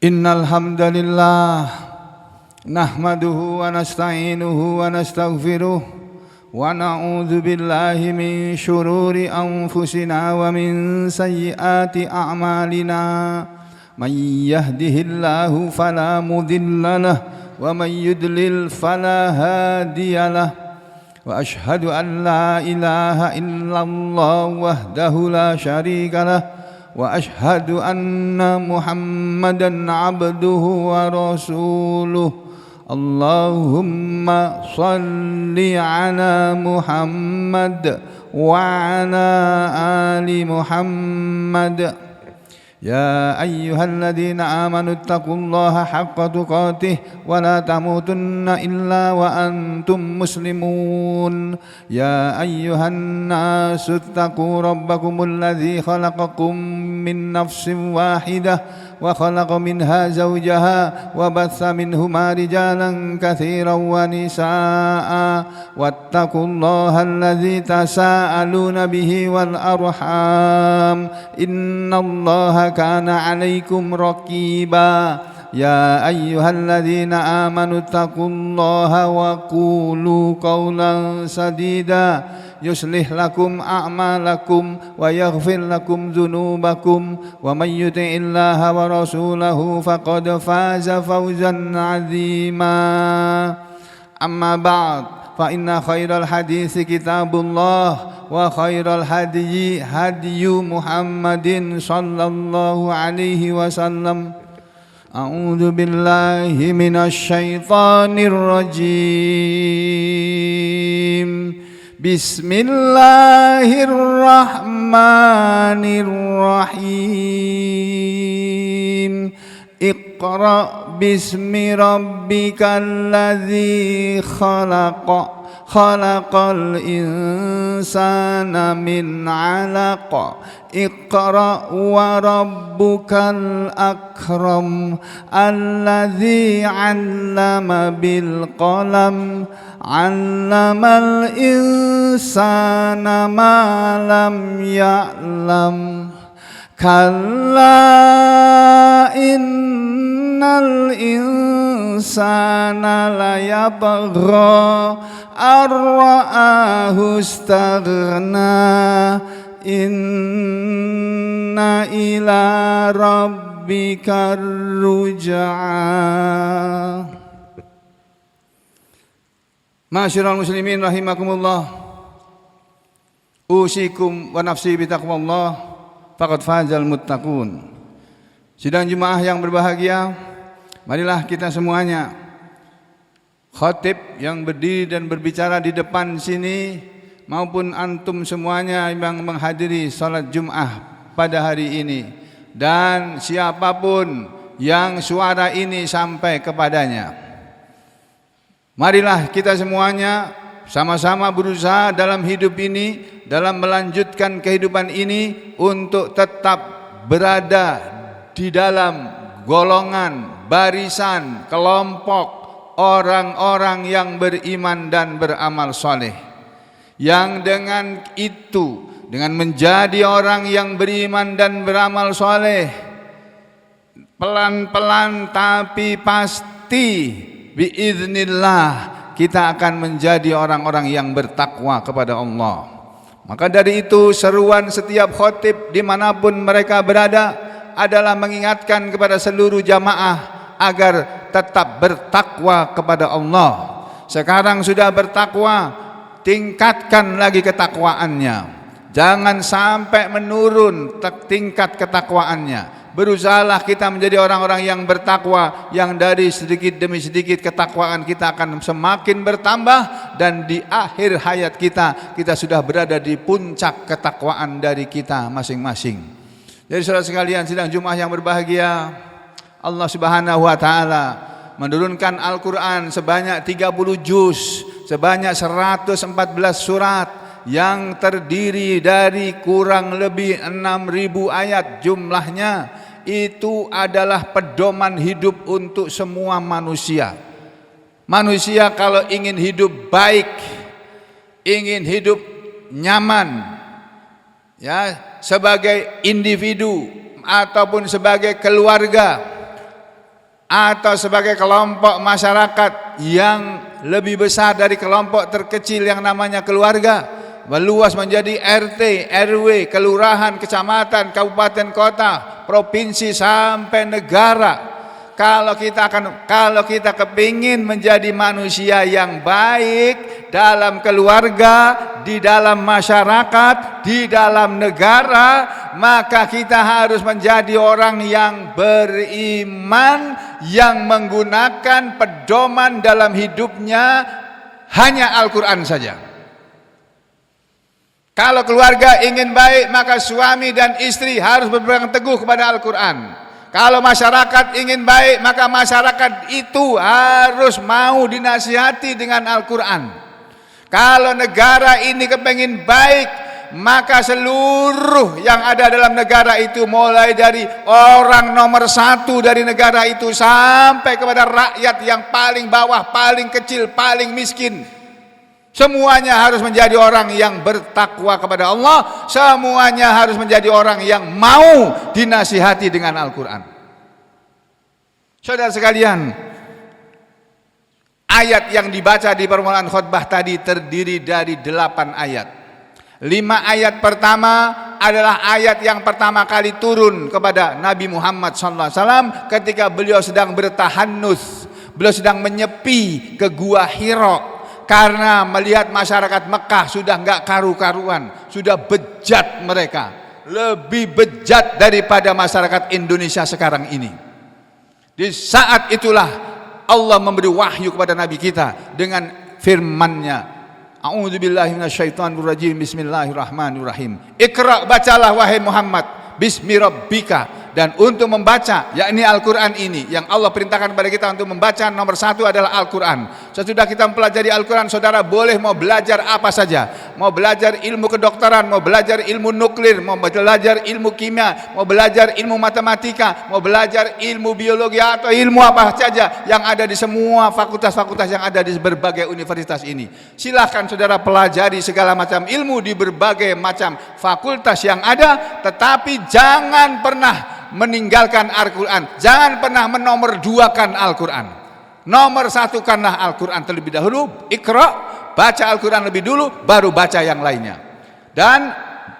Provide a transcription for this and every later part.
Innal hamdalillah nahmaduhu wa nasta'inuhu wa nastaghfiruh wa na'udzu billahi min shururi anfusina wa min sayyiati a'malina. Man yahdihillahu fala mudilla lahu wa man yudlil fala hadiyalah. Wa ashhadu an la ilaha illallah wahdahu la syarika lah wa ashhadu anna Muhammadan abduhu wa rasuluh. Allahumma salli ala Muhammad wa ala ali Muhammad. Ya ayyuhalladzina amanu taqullaha haqqa tuqatih wa la tamutunna illa wa antum muslimun. Ya ayyuhan nasu taqu rabbakumul ladzi khalaqakum min nafsin wahidah wa khalaqa minha zawjaha wa batha minhuma rijalan katsiran wa nisaa'a wattaqullaha alladzi tasaaluna bihi wal arham innallaha kana 'alaikum raqiba. Ya ayyuhalladzina amanu taqullaha wa qulu qawlan sadida yuslih lakum a'malakum wa yaghfir lakum dhunubakum wa may yuti'illaha wa rasulahu faqad faza fawzan 'azima. Amma ba'd, fa inna khairal hadits kitabullah wa khairal hadyi hadyu Muhammadin sallallahu alaihi wasallam. A'udzu billahi minasy syaithanir rajim. Bismillahirrahmanirrahim. Iqra bismi rabbikal ladzi khalaqa khalaqal insana min 'alaq. Iqra wa rabbukal akram alladzi 'allama bil qalam 'allamal insana ma lam ya'lam. Kalla innal insana layabgha ar-ra'ahu istaghna. Inna ila rabbika ruj'a. Ma'asyiral muslimin rahimakumullah, usikum wa nafsi bitaqwallah faqad fazal muttaqun. Sidang jemaah yang berbahagia, marilah kita semuanya, khatib yang berdiri dan berbicara di depan sini maupun antum semuanya yang menghadiri salat Jumat pada hari ini, dan siapapun yang suara ini sampai kepadanya, marilah kita semuanya sama-sama berusaha dalam hidup ini, dalam melanjutkan kehidupan ini, untuk tetap berada di dalam golongan, barisan, kelompok orang-orang yang beriman dan beramal soleh. Yang dengan itu, dengan menjadi orang yang beriman dan beramal soleh, pelan-pelan tapi pasti biiznillah kita akan menjadi orang-orang yang bertakwa kepada Allah. Maka dari itu seruan setiap khatib dimanapun mereka berada adalah mengingatkan kepada seluruh jamaah agar tetap bertakwa kepada Allah. Sekarang sudah bertakwa, tingkatkan lagi ketakwaannya. Jangan sampai menurun tingkat ketakwaannya. Berusahalah kita menjadi orang-orang yang bertakwa, yang dari sedikit demi sedikit ketakwaan kita akan semakin bertambah, dan di akhir hayat kita sudah berada di puncak ketakwaan dari kita masing-masing. Jadi saudara sekalian, sidang Jumat yang berbahagia, Allah Subhanahu wa taala menurunkan Al-Qur'an sebanyak 30 juz, sebanyak 114 surat yang terdiri dari kurang lebih 6.000 ayat jumlahnya. Itu adalah pedoman hidup untuk semua manusia. Manusia kalau ingin hidup baik, ingin hidup nyaman, ya, sebagai individu ataupun sebagai keluarga, atau sebagai kelompok masyarakat yang lebih besar dari kelompok terkecil yang namanya keluarga, meluas menjadi RT, RW, kelurahan, kecamatan, kabupaten, kota, provinsi sampai negara. Kalau kita kepingin menjadi manusia yang baik dalam keluarga, di dalam masyarakat, di dalam negara, maka kita harus menjadi orang yang beriman, yang menggunakan pedoman dalam hidupnya hanya Al-Quran saja. Kalau keluarga ingin baik, maka suami dan istri harus berpegang teguh kepada Al-Quran. Kalau masyarakat ingin baik, maka masyarakat itu harus mau dinasihati dengan Al-Quran. Kalau negara ini kepengin baik, maka seluruh yang ada dalam negara itu, mulai dari orang nomor 1 dari negara itu sampai kepada rakyat yang paling bawah, paling kecil, paling miskin, semuanya harus menjadi orang yang bertakwa kepada Allah. Semuanya harus menjadi orang yang mau dinasihati dengan Al-Quran. Saudara sekalian, ayat yang dibaca di permulaan khutbah tadi terdiri dari 8 ayat. 5 ayat pertama adalah ayat yang pertama kali turun kepada Nabi Muhammad SAW ketika beliau sedang bertahannus, beliau sedang menyepi ke Gua Hira. Karena melihat masyarakat Mekah sudah enggak karu-karuan, sudah bejat mereka, lebih bejat daripada masyarakat Indonesia sekarang ini. Di saat itulah Allah memberi wahyu kepada Nabi kita dengan firman-Nya, A'udzubillahi minasyaitonirrajim, bismillahirrahmanirrahim. Iqra, bacalah wahai Muhammad, bismi rabbika. Dan untuk membaca, yakni Al-Quran ini, yang Allah perintahkan kepada kita untuk membaca, nomor 1 adalah Al-Quran. Sesudah kita mempelajari Al-Quran, saudara boleh mau belajar apa saja. Mau belajar ilmu kedokteran, mau belajar ilmu nuklir, mau belajar ilmu kimia, mau belajar ilmu matematika, mau belajar ilmu biologi, atau ilmu apa saja yang ada di semua fakultas-fakultas yang ada di berbagai universitas ini. Silahkan saudara pelajari segala macam ilmu di berbagai macam fakultas yang ada, tetapi jangan pernah meninggalkan Al-Quran. Jangan pernah menomorduakan Al-Quran. Nomor 1kanlah Al-Quran terlebih dahulu. Iqra, baca Al-Quran lebih dulu, baru baca yang lainnya. Dan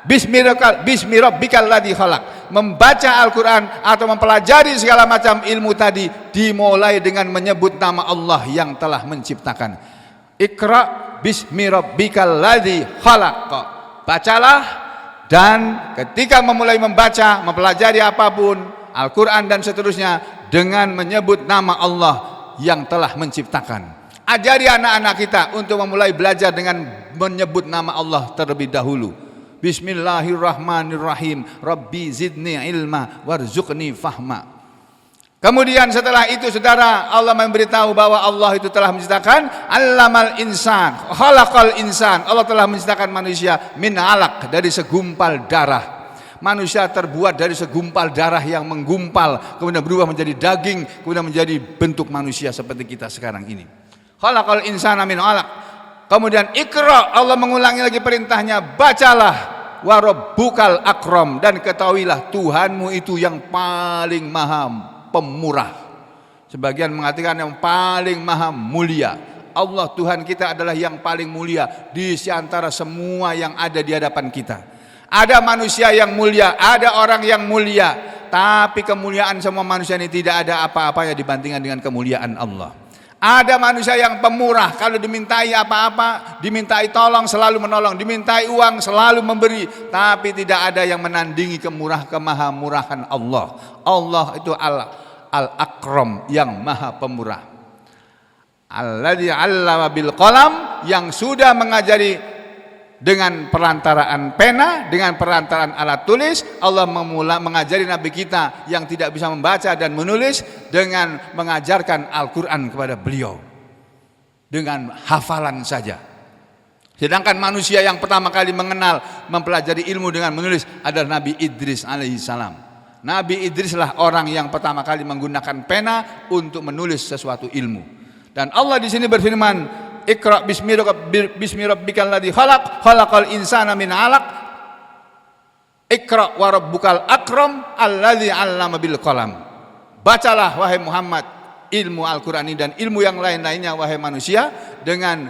bismi rabbikal ladzi khalaq, membaca Al-Quran atau mempelajari segala macam ilmu tadi dimulai dengan menyebut nama Allah yang telah menciptakan. Iqra bismi rabbikal ladzi khalaq. Bacalah. Dan ketika memulai membaca, mempelajari apapun, Al-Quran dan seterusnya, dengan menyebut nama Allah yang telah menciptakan. Ajari anak-anak kita untuk memulai belajar dengan menyebut nama Allah terlebih dahulu. Bismillahirrahmanirrahim. Rabbi zidni ilma warzuqni fahma. Kemudian setelah itu saudara, Allah memberitahu bahwa Allah itu telah menciptakan allamal insan, khalaqal insan. Allah telah menciptakan manusia min alaq, dari segumpal darah. Manusia terbuat dari segumpal darah yang menggumpal, kemudian berubah menjadi daging, kemudian menjadi bentuk manusia seperti kita sekarang ini. Khalaqal insana min alaq. Kemudian Iqra, Allah mengulangi lagi perintahnya, bacalah, wa rabbukal akram, dan ketahuilah Tuhanmu itu yang paling maha pemurah. Sebagian mengatakan yang paling maha mulia. Allah Tuhan kita adalah yang paling mulia di antara semua yang ada di hadapan kita. Ada manusia yang mulia, ada orang yang mulia, tapi kemuliaan semua manusia ini tidak ada apa-apanya dibandingkan dengan kemuliaan Allah. Ada manusia yang pemurah, kalau dimintai apa-apa, dimintai tolong selalu menolong, dimintai uang selalu memberi, tapi tidak ada yang menandingi kemahamurahan Allah. Allah itu Al-Akram, yang maha pemurah. Alladzi 'allama bil qalam, yang sudah mengajari dengan perantaraan pena, dengan perantaraan alat tulis. Allah mengajari Nabi kita yang tidak bisa membaca dan menulis dengan mengajarkan Al-Quran kepada beliau dengan hafalan saja. Sedangkan manusia yang pertama kali mengenal, mempelajari ilmu dengan menulis adalah Nabi Idris alaihissalam. Nabi Idrislah orang yang pertama kali menggunakan pena untuk menulis sesuatu ilmu. Dan Allah di sini berfirman, Iqra bismi rabbikal ladzi khalaq, khalaqal insana min 'alaq. Iqra wa rabbukal akram alladzi 'allama bil qalam. Bacalah wahai Muhammad, ilmu Al-Quran ini dan ilmu yang lain-lainnya wahai manusia, dengan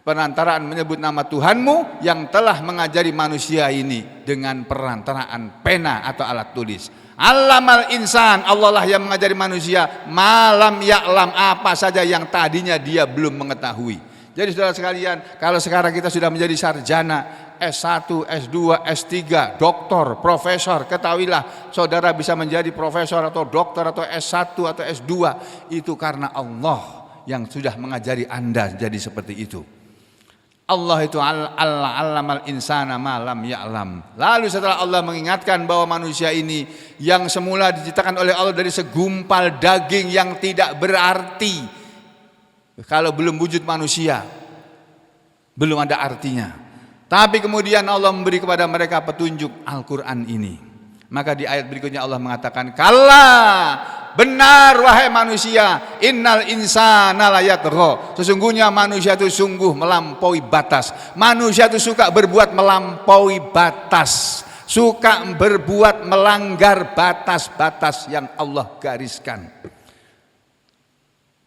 perantaraan menyebut nama Tuhanmu yang telah mengajari manusia ini dengan perantaraan pena atau alat tulis. Allamal insan, Allah lah yang mengajari manusia malam ya'lam, apa saja yang tadinya dia belum mengetahui. Jadi saudara sekalian, kalau sekarang kita sudah menjadi sarjana S1, S2, S3, doktor, profesor, ketahuilah saudara bisa menjadi profesor atau doktor atau S1 atau S2 itu karena Allah yang sudah mengajari Anda jadi seperti itu. Allah itu allamal insana ma lam ya'lam. Lalu setelah Allah mengingatkan bahwa manusia ini yang semula diciptakan oleh Allah dari segumpal daging yang tidak berarti, kalau belum wujud manusia belum ada artinya. Tapi kemudian Allah memberi kepada mereka petunjuk Al-Quran ini. Maka di ayat berikutnya Allah mengatakan, kalla, benar wahai manusia, innal insana layatgha, sesungguhnya manusia itu sungguh melampaui batas. Manusia itu suka berbuat melampaui batas, suka berbuat melanggar batas-batas yang Allah gariskan.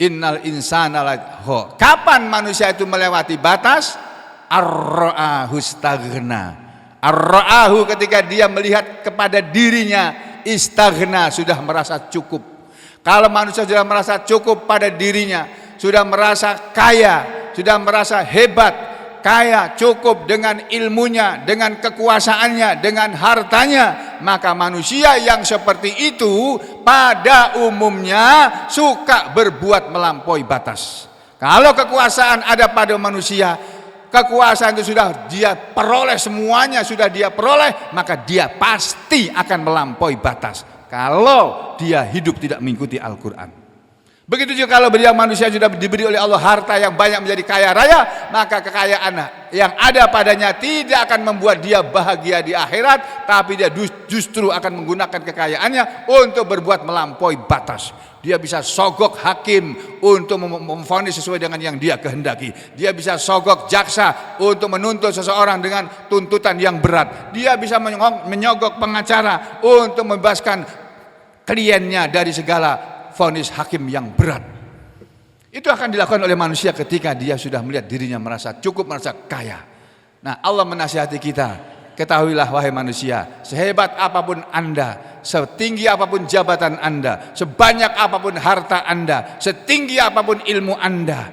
Innal insana layatgha. Kapan manusia itu melewati batas? Ar-ra'ahu istaghna. Ar-ra'ahu ketika dia melihat kepada dirinya, istaghna, sudah merasa cukup. Kalau manusia sudah merasa cukup pada dirinya, sudah merasa kaya, sudah merasa hebat, kaya, cukup dengan ilmunya, dengan kekuasaannya, dengan hartanya, maka manusia yang seperti itu pada umumnya suka berbuat melampaui batas. Kalau kekuasaan ada pada manusia, kekuasaan itu sudah dia peroleh, semuanya sudah dia peroleh, maka dia pasti akan melampaui batas kalau dia hidup tidak mengikuti Al-Quran. Begitu juga kalau manusia sudah diberi oleh Allah harta yang banyak menjadi kaya raya, maka kekayaan yang ada padanya tidak akan membuat dia bahagia di akhirat, tapi dia justru akan menggunakan kekayaannya untuk berbuat melampaui batas. Dia bisa sogok hakim untuk memvonis sesuai dengan yang dia kehendaki. Dia bisa sogok jaksa untuk menuntut seseorang dengan tuntutan yang berat. Dia bisa menyogok pengacara untuk membebaskan kliennya dari segala vonis hakim yang berat. Itu akan dilakukan oleh manusia ketika dia sudah melihat dirinya merasa cukup, merasa kaya. Nah, Allah menasihati kita, ketahuilah wahai manusia, sehebat apapun Anda, setinggi apapun jabatan Anda, sebanyak apapun harta Anda, setinggi apapun ilmu Anda,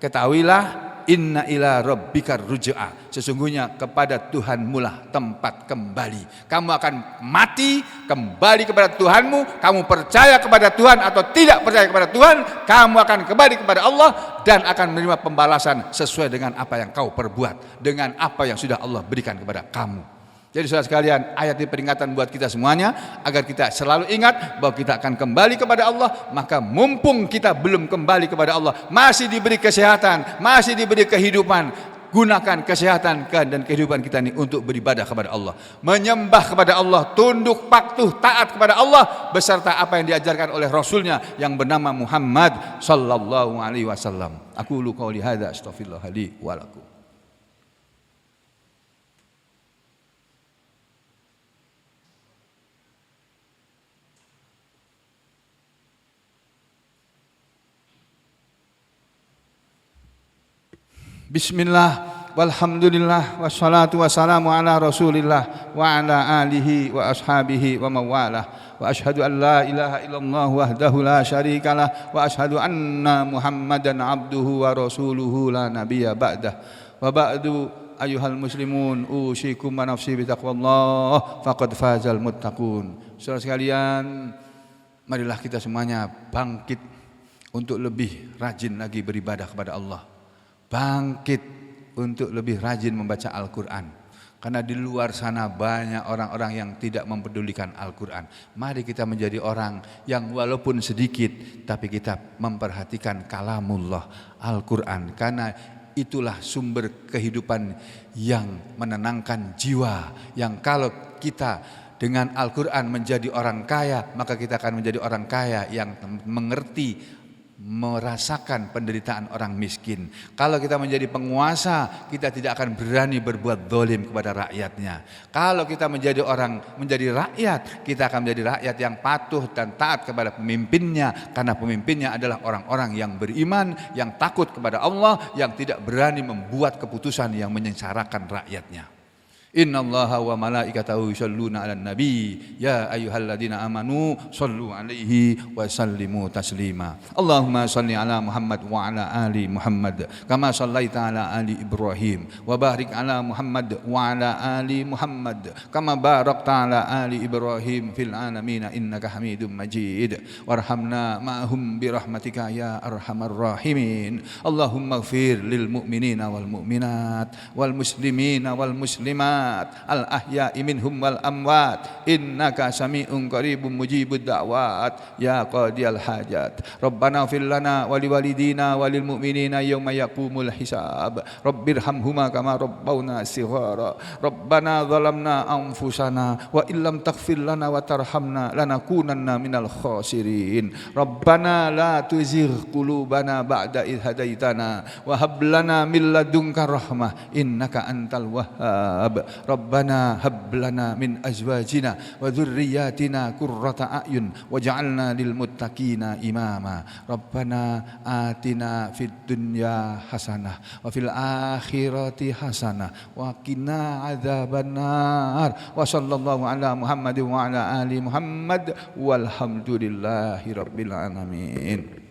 ketahuilah inna ila rabbika ruj'a, sesungguhnya kepada Tuhanmu lah tempat kembali. Kamu akan mati, kembali kepada Tuhanmu. Kamu percaya kepada Tuhan atau tidak percaya kepada Tuhan, kamu akan kembali kepada Allah dan akan menerima pembalasan sesuai dengan apa yang kau perbuat, dengan apa yang sudah Allah berikan kepada kamu. Jadi saudara sekalian, ayat ini peringatan buat kita semuanya agar kita selalu ingat bahwa kita akan kembali kepada Allah. Maka mumpung kita belum kembali kepada Allah, masih diberi kesehatan, masih diberi kehidupan, gunakan kesehatan dan kehidupan kita ini untuk beribadah kepada Allah, menyembah kepada Allah, tunduk patuh taat kepada Allah beserta apa yang diajarkan oleh Rasulnya yang bernama Muhammad sallallahu alaihi wasallam. Aqulu qouli hadza astaghfirullah li wa lakum. Bismillah, walhamdulillah, wassalatu wassalamu ala rasulillah wa ala alihi wa ashabihi wa mawalah. Wa ashhadu an la ilaha illallah wahdahu la syarikalah wa ashhadu anna muhammadan abduhu wa rasuluhu la nabiyya ba'dah. Wa ba'du ayuhal muslimun, usikum wa nafsi bitaqwallah faqad fazal muttaqun. Saudara sekalian, marilah kita semuanya bangkit untuk lebih rajin lagi beribadah kepada Allah. Bangkit untuk lebih rajin membaca Al-Quran. Karena di luar sana banyak orang-orang yang tidak mempedulikan Al-Quran. Mari kita menjadi orang yang walaupun sedikit, tapi kita memperhatikan kalamullah, Al-Quran. Karena itulah sumber kehidupan yang menenangkan jiwa. Yang kalau kita dengan Al-Quran menjadi orang kaya, maka kita akan menjadi orang kaya yang mengerti merasakan penderitaan orang miskin. Kalau kita menjadi penguasa, kita tidak akan berani berbuat zalim kepada rakyatnya. Kalau kita menjadi rakyat, kita akan menjadi rakyat yang patuh dan taat kepada pemimpinnya, karena pemimpinnya adalah orang-orang yang beriman, yang takut kepada Allah, yang tidak berani membuat keputusan yang menyengsarakan rakyatnya. Innallaha wa malaikatahu yusholluna 'alan nabi ya ayyuhalladzina amanu shallu 'alaihi wa sallimu taslima. Allahumma shalli 'ala Muhammad wa 'ala ali Muhammad kama shallaita 'ala ali Ibrahim wa barik 'ala Muhammad wa 'ala ali Muhammad kama barakta 'ala ali Ibrahim fil alamin innaka Hamidum Majid. Warhamna ma'hum bi rahmatika ya arhamar rahimin. Allahumma ighfir lil mu'minina wal mu'minat wal muslimina wal muslimat al-ahya'i minhum wal amwat innaka sami'un qaribun mujibud da'wat ya qadiyal hajat. Rabbana ighfir lana wa liwalidina wa lil mu'minina yawma yaqumul hisab. Rabbirhamhuma kama rabbawna shighara. Rabbana zalamna anfusana wa illam taghfir lana wa tarhamna lanakunanna minal khasirin. Rabbana la tuzigh qulubana ba'da idh hadaitana wa hab lana min ladunka rahmah innaka antal wahhab. Rabbana hab lana min azwajina wa dhurriyyatina qurrata a'yun waj'alna lil muttaqina imama. Rabbana atina fid dunya hasanah wa fil akhirati hasanah wa qina adzabannar. Wa sallallahu ala Muhammadin wa ala ali Muhammad walhamdulillahi rabbil alamin.